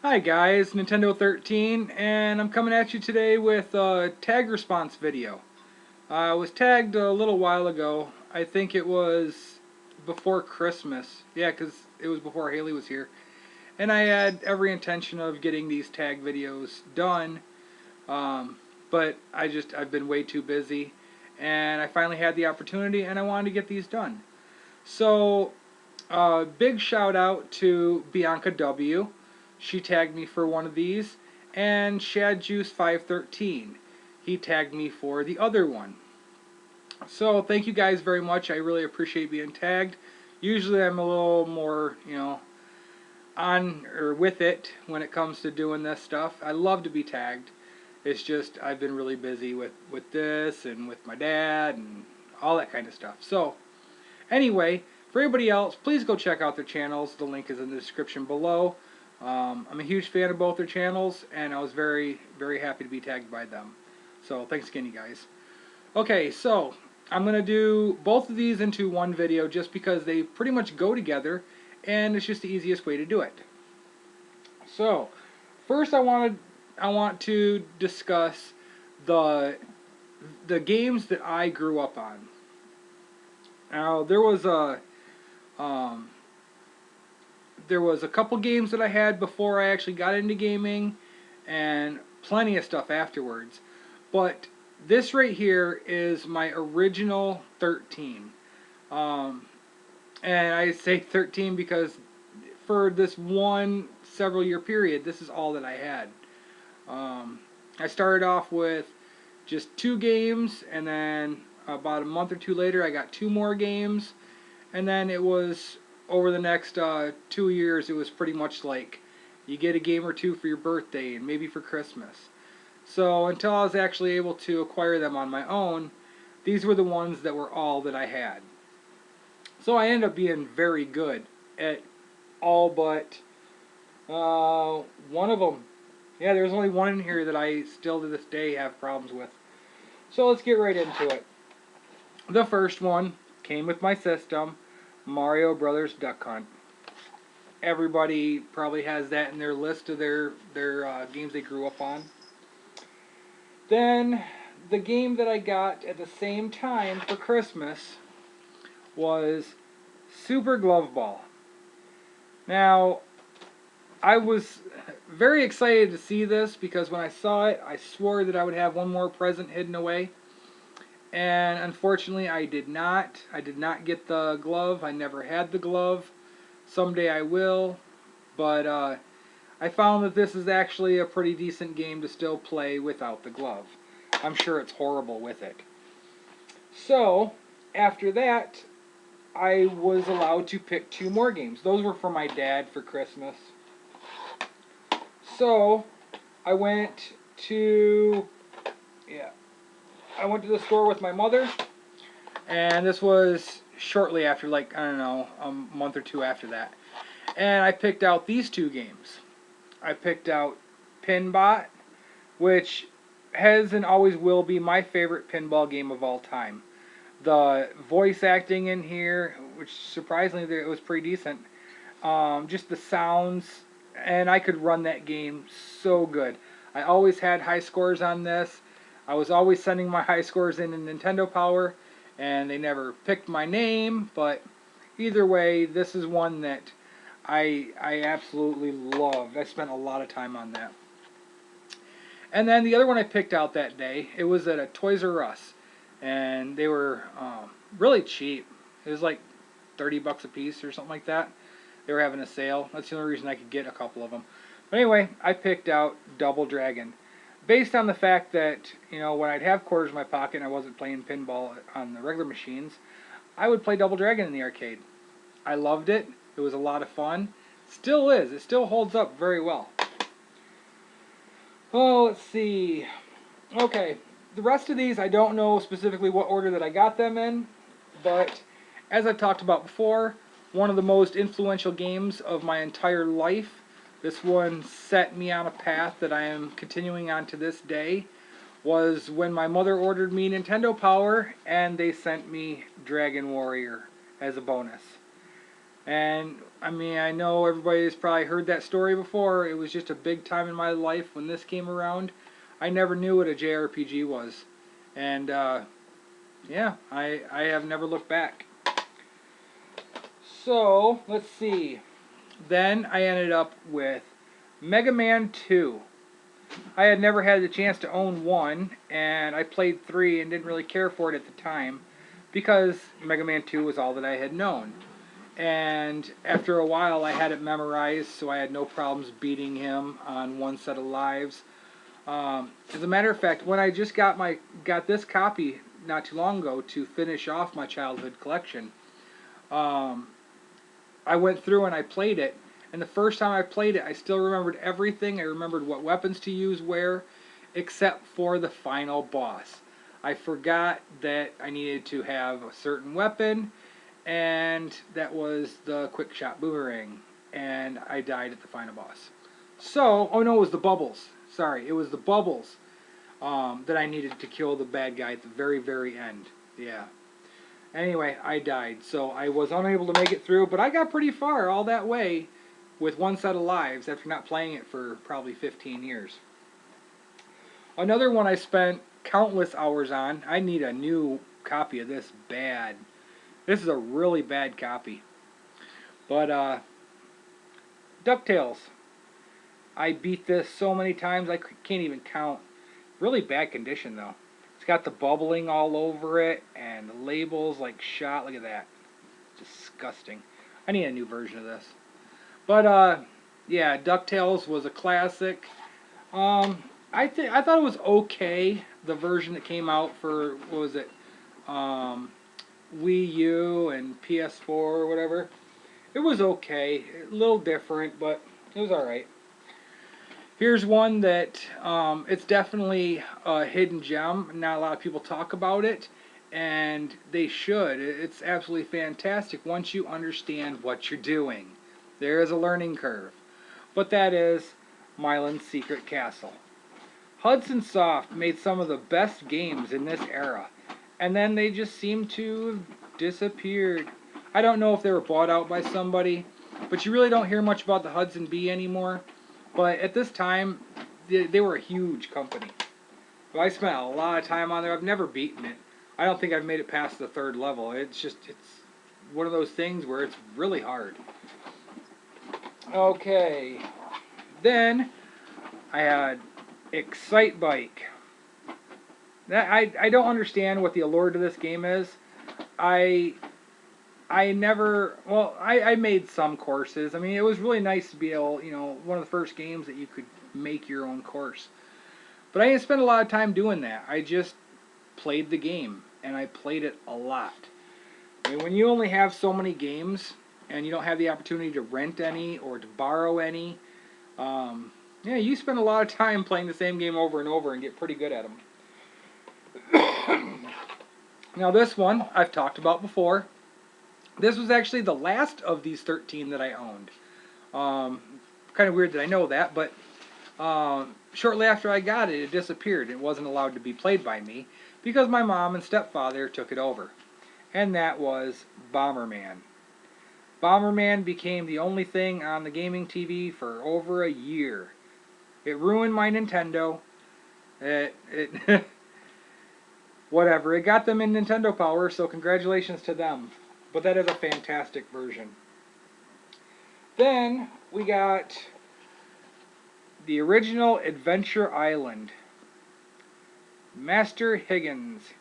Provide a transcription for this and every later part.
Hi guys, Nintendo 13, and I'm coming at you today with a tag response video. I was tagged a little while ago. I think it was before Christmas. Yeah, because it was before Haley was here. And I had every intention of getting these tag videos done, um, but I've been way too busy. And I finally had the opportunity, and I wanted to get these done. So, big shout out to Bianca W. She tagged me for one of these, and shadjuice513. He tagged me for the other one. So thank you guys very much. I really appreciate being tagged. Usually I'm a little more, on or with it when it comes to doing this stuff. I love to be tagged. It's just I've been really busy with this and with my dad and all that kind of stuff. So anyway, for everybody else, please go check out their channels. The link is in the description below. I'm a huge fan of both their channels, and I was very, very happy to be tagged by them. So thanks again, you guys. Okay, so I'm going to do both of these into one video just because they pretty much go together, and it's just the easiest way to do it. So, first I want to discuss the games that I grew up on. Now, um, there was a couple games that I had before I actually got into gaming, and plenty of stuff afterwards. But this right here is my original 13. Um, and I say 13 because for this one several year period, this is all that I had. I started off with just 2 games, and then about a month or two later I got 2 more games, and then it was over the next 2 years it was pretty much like you get a game or two for your birthday and maybe for Christmas. So until I was actually able to acquire them on my own, these were the ones that were all that I had. So I ended up being very good at all but one of them. Yeah, there's only one in here that I still to this day have problems with. So let's get right into it. The first one came with my system, Mario Brothers Duck Hunt. Everybody probably has that in their list of their games they grew up on. Then the game that I got at the same time for Christmas was Super Glove Ball. Now, I was very excited to see this because when I saw it, I swore that I would have one more present hidden away. And unfortunately, I did not. I did not get the glove. I never had the glove. Someday I will. But I found that this is actually a pretty decent game to still play without the glove. I'm sure it's horrible with it. So, after that, I was allowed to pick 2 more games. Those were for my dad for Christmas. So, I went to the store with my mother, and this was shortly after, like, I don't know, a month or 2 after that. And I picked out these 2 games. I picked out Pinbot, which has and always will be my favorite pinball game of all time. The voice acting in here, which surprisingly it was pretty decent. Just the sounds, and I could run that game so good. I always had high scores on this. I was always sending my high scores in Nintendo Power, and they never picked my name, but either way, this is one that I absolutely loved. I spent a lot of time on that. And then the other one I picked out that day, it was at a Toys R Us, and they were really cheap. It was like 30 bucks a piece or something like that. They were having a sale. That's the only reason I could get a couple of them. But anyway, I picked out Double Dragon. Based on the fact that, when I'd have quarters in my pocket and I wasn't playing pinball on the regular machines, I would play Double Dragon in the arcade. I loved it. It was a lot of fun. Still is. It still holds up very well. Oh, let's see. Okay, the rest of these I don't know specifically what order that I got them in, but as I've talked about before, one of the most influential games of my entire life. This one set me on a path that I am continuing on to this day, was when my mother ordered me Nintendo Power and they sent me Dragon Warrior as a bonus. And I mean, I know everybody's probably heard that story before. It was just a big time in my life when this came around. I never knew what a JRPG was. And yeah, I have never looked back. So, let's see. Then I ended up with Mega Man 2. I had never had the chance to own 1, and I played 3 and didn't really care for it at the time because Mega Man 2 was all that I had known. And after a while I had it memorized, so I had no problems beating him on one set of lives. As a matter of fact, when I just got this copy not too long ago to finish off my childhood collection, um, I went through and I played it. And the first time I played it, I still remembered everything. I remembered what weapons to use where, except for the final boss. I forgot that I needed to have a certain weapon, and that was the quick shot boomerang. And I died at the final boss. So, oh no, it was the bubbles. Sorry, it was the bubbles that I needed to kill the bad guy at the very, very end. Yeah. Anyway, I died, so I was unable to make it through, but I got pretty far all that way with one set of lives after not playing it for probably 15 years. Another one I spent countless hours on. I need a new copy of this bad. This is a really bad copy. But, Ducktales. I beat this so many times I can't even count. Really bad condition, though. It's got the bubbling all over it, and the labels like shot. Look at that. Disgusting. I need a new version of this. But, yeah, DuckTales was a classic. I thought it was okay, the version that came out for, what was it, Wii U and PS4 or whatever. It was okay. A little different, but it was alright. Here's one that it's definitely a hidden gem. Not a lot of people talk about it, and they should. It's absolutely fantastic once you understand what you're doing. There is a learning curve. But that is Mylan's Secret Castle. Hudson Soft made some of the best games in this era, and then they just seem to have disappeared. I don't know if they were bought out by somebody, but you really don't hear much about the Hudson B anymore. But at this time, they were a huge company. But I spent a lot of time on there. I've never beaten it. I don't think I've made it past the 3rd level. It's one of those things where it's really hard. Okay. Then I had Excitebike. I don't understand what the allure to this game is. I made some courses. I mean, it was really nice to be able, one of the first games that you could make your own course. But I didn't spend a lot of time doing that. I just played the game, and I played it a lot. I mean, when you only have so many games, and you don't have the opportunity to rent any or to borrow any, yeah, you spend a lot of time playing the same game over and over and get pretty good at them. Now this one, I've talked about before. This was actually the last of these 13 that I owned. Kind of weird that I know that, but shortly after I got it, it disappeared. It wasn't allowed to be played by me because my mom and stepfather took it over. And that was Bomberman. Bomberman became the only thing on the gaming TV for over a year. It ruined my Nintendo. Whatever. It got them in Nintendo Power, so congratulations to them. But that is a fantastic version. Then we got the original Adventure Island. Master Higgins.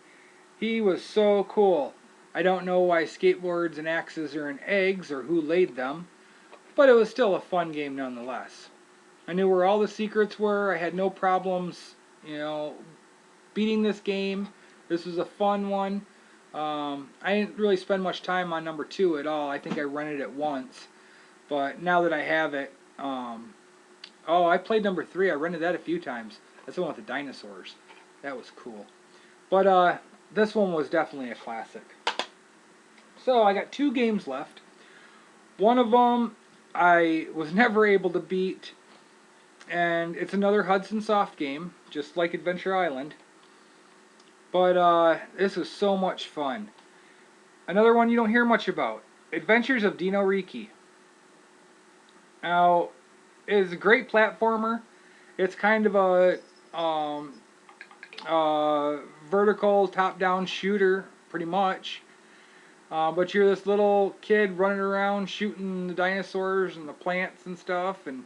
He was so cool. I don't know why skateboards and axes are in eggs or who laid them, but it was still a fun game nonetheless. I knew where all the secrets were. I had no problems, beating this game. This was a fun one. I didn't really spend much time on number 2 at all. I think I rented it once. But now that I have it, I played number 3. I rented that a few times. That's the one with the dinosaurs. That was cool. But this one was definitely a classic. So I got 2 games left. One of them I was never able to beat, and it's another Hudson Soft game, just like Adventure Island. But this was so much fun. Another one you don't hear much about. Adventures of Dino Riki. Now, it is a great platformer. It's kind of a vertical top-down shooter, pretty much. But you're this little kid running around shooting the dinosaurs and the plants and stuff, and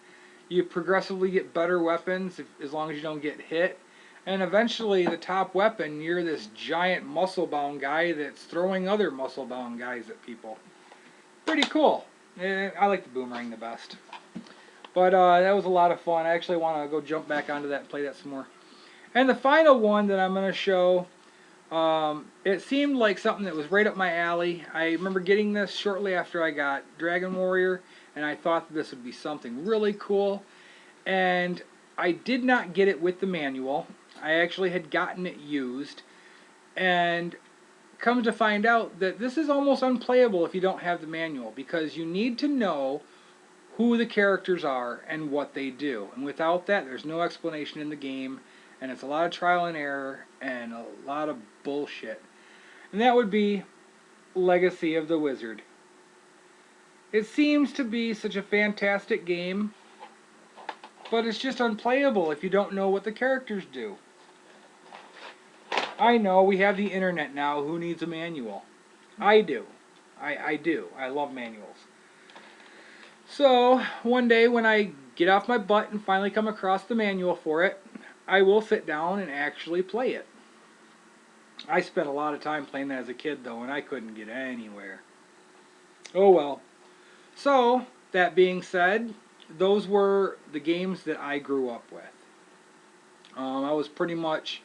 you progressively get better weapons as long as you don't get hit. And eventually, the top weapon, you're this giant muscle-bound guy that's throwing other muscle-bound guys at people. Pretty cool. I like the boomerang the best. But that was a lot of fun. I actually want to go jump back onto that and play that some more. And the final one that I'm going to show, it seemed like something that was right up my alley. I remember getting this shortly after I got Dragon Warrior, and I thought that this would be something really cool. And I did not get it with the manual. I actually had gotten it used. And come to find out that this is almost unplayable if you don't have the manual, because you need to know who the characters are and what they do. And without that, there's no explanation in the game, and it's a lot of trial and error and a lot of bullshit. And that would be Legacy of the Wizard. It seems to be such a fantastic game, but it's just unplayable if you don't know what the characters do. I know, we have the internet now. Who needs a manual? I do. I do. I love manuals. So, one day when I get off my butt and finally come across the manual for it, I will sit down and actually play it. I spent a lot of time playing that as a kid, though, and I couldn't get anywhere. Oh well. So, that being said, those were the games that I grew up with. I was pretty much...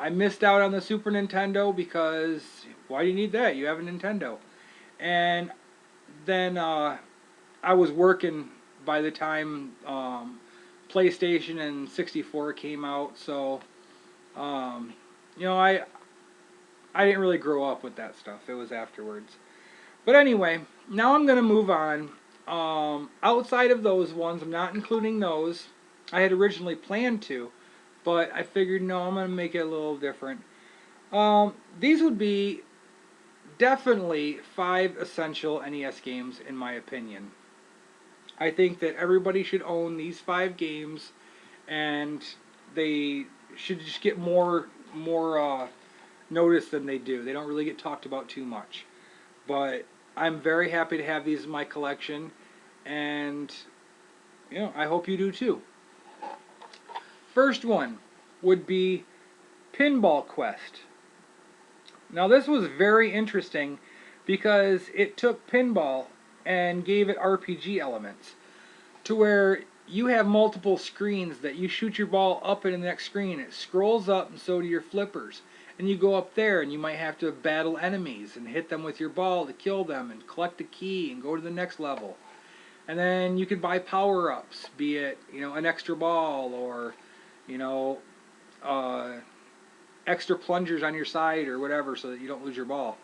I missed out on the Super Nintendo because why do you need that? You have a Nintendo. And then I was working by the time PlayStation and 64 came out, so you know, I didn't really grow up with that stuff. It was afterwards. But anyway, now I'm going to move on. Outside of those ones, I'm not including those. I had originally planned to, but I figured, no, I'm going to make it a little different. These would be definitely 5 essential NES games, in my opinion. I think that everybody should own these 5 games, and they should just get more notice than they do. They don't really get talked about too much. But I'm very happy to have these in my collection, and you know, I hope you do too. First one would be Pinball Quest. Now this was very interesting because it took pinball and gave it RPG elements to where you have multiple screens that you shoot your ball up in the next screen. It scrolls up, and so do your flippers. And you go up there and you might have to battle enemies and hit them with your ball to kill them and collect a key and go to the next level. And then you could buy power-ups, be it, you know, an extra ball or, you know, extra plungers on your side or whatever so that you don't lose your ball.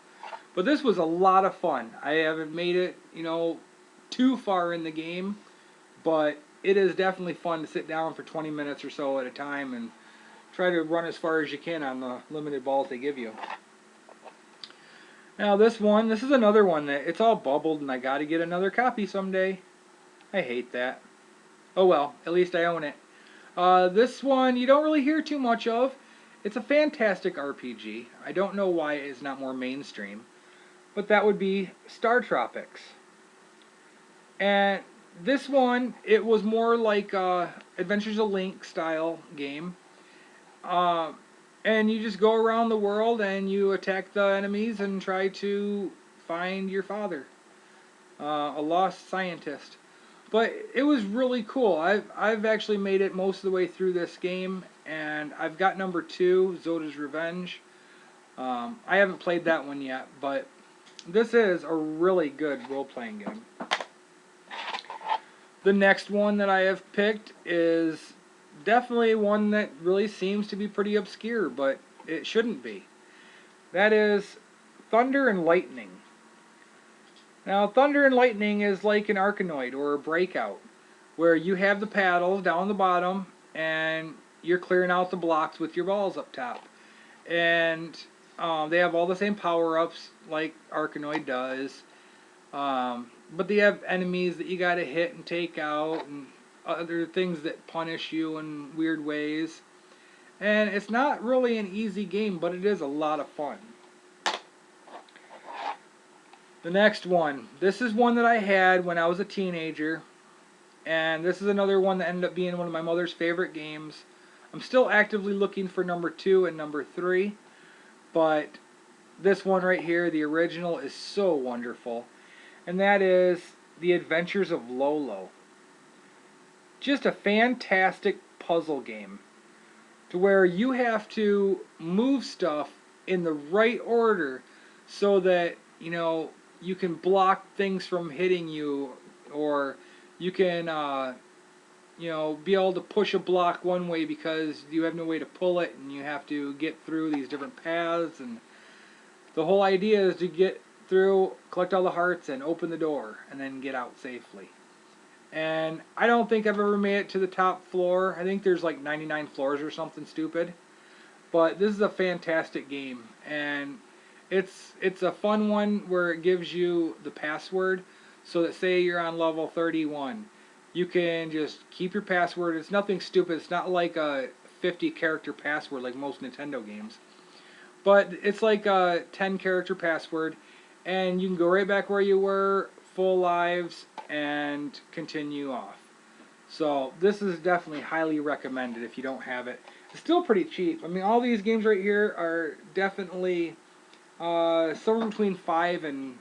But this was a lot of fun. I haven't made it, you know, too far in the game, but it is definitely fun to sit down for 20 minutes or so at a time and try to run as far as you can on the limited balls they give you. Now this is another one that it's all bubbled and I gotta get another copy someday. I hate that. Oh well, at least I own it. This one you don't really hear too much of. It's a fantastic RPG. I don't know why it's not more mainstream. But that would be Star Tropics. And this one, it was more like Adventures of Link style game. And you just go around the world and you attack the enemies and try to find your father, a lost scientist. But it was really cool. I've actually made it most of the way through this game, and I've got number 2, Zoda's Revenge. I haven't played that one yet, but this is a really good role-playing game. The next one that I have picked is definitely one that really seems to be pretty obscure, but it shouldn't be. That is Thunder and Lightning. Now, Thunder and Lightning is like an Arkanoid or a Breakout, where you have the paddles down the bottom, and you're clearing out the blocks with your balls up top. And they have all the same power-ups like Arkanoid does, But they have enemies that you gotta hit and take out, and other things that punish you in weird ways. And it's not really an easy game, but it is a lot of fun. The next one. This is one that I had when I was a teenager. And this is another one that ended up being one of my mother's favorite games. I'm still actively looking for number 2 and number 3. But this one right here, the original, is so wonderful. And that is The Adventures of Lolo. Just a fantastic puzzle game, to where you have to move stuff in the right order so that, you can block things from hitting you, or you can, be able to push a block one way because you have no way to pull it, and you have to get through these different paths. And the whole idea is to get through, collect all the hearts, and open the door, and then get out safely. And I don't think I've ever made it to the top floor. I think there's like 99 floors or something stupid. But this is a fantastic game, and it's a fun one where it gives you the password, so that say you're on level 31, you can just keep your password. It's nothing stupid. It's not like a 50 character password like most Nintendo games. But it's like a 10 character password, and you can go right back where you were, full lives, and continue off. So this is definitely highly recommended if you don't have it. It's still pretty cheap. I mean, all these games right here are definitely somewhere between $5 and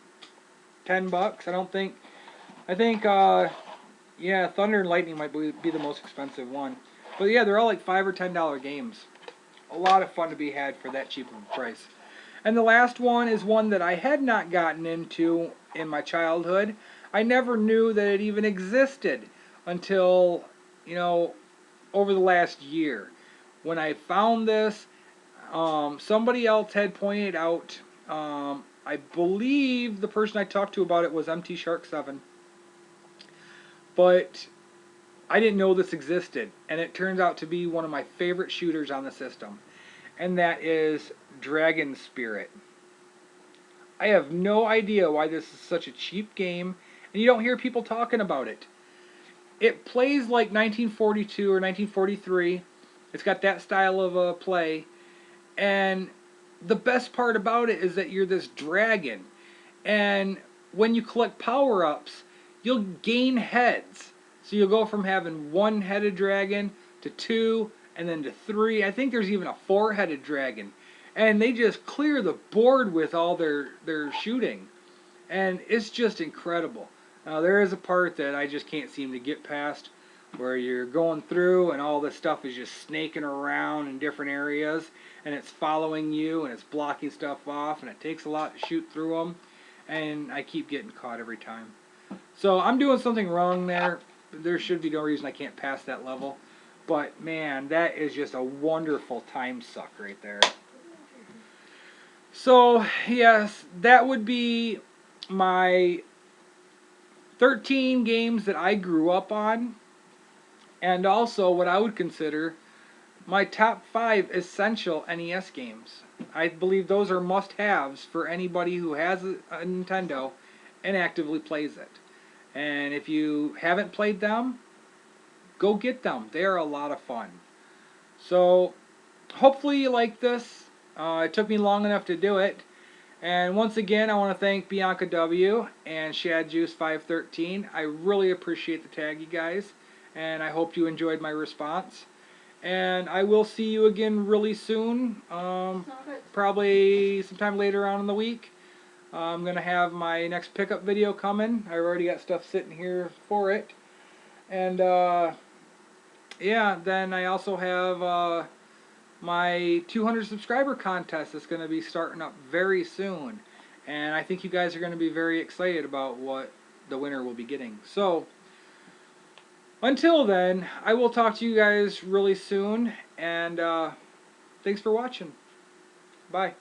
$10. I think yeah, Thunder and Lightning might be the most expensive one. But yeah, they're all like $5 or $10 games. A lot of fun to be had for that cheap of a price. And the last one is one that I had not gotten into in my childhood. I never knew that it even existed until, over the last year. When I found this, somebody else had pointed out, I believe the person I talked to about it was MT Shark 7. But I didn't know this existed, and it turns out to be one of my favorite shooters on the system. And that is Dragon Spirit. I have no idea why this is such a cheap game, and you don't hear people talking about it. It plays like 1942 or 1943. It's got that style of play, and the best part about it is that you're this dragon, and when you collect power-ups, you'll gain heads. So you'll go from having one-headed dragon to 2, and then to 3. I think there's even a 4-headed dragon. And they just clear the board with all their shooting. And it's just incredible. Now, there is a part that I just can't seem to get past, where you're going through and all this stuff is just snaking around in different areas, and it's following you, and it's blocking stuff off, and it takes a lot to shoot through them, and I keep getting caught every time. So I'm doing something wrong there. There should be no reason I can't pass that level. But, man, that is just a wonderful time suck right there. So, yes, that would be my 13 games that I grew up on. And also what I would consider my top 5 essential NES games. I believe those are must-haves for anybody who has a Nintendo and actively plays it. And if you haven't played them, go get them. They are a lot of fun. So, hopefully you like this. It took me long enough to do it. And once again, I want to thank Bianca W and shadjuice513. I really appreciate the tag, you guys. And I hope you enjoyed my response. And I will see you again really soon. Probably sometime later on in the week. I'm going to have my next pickup video coming. I already got stuff sitting here for it. And, yeah, then I also have my 200 subscriber contest that's going to be starting up very soon. And I think you guys are going to be very excited about what the winner will be getting. So, until then, I will talk to you guys really soon. And thanks for watching. Bye.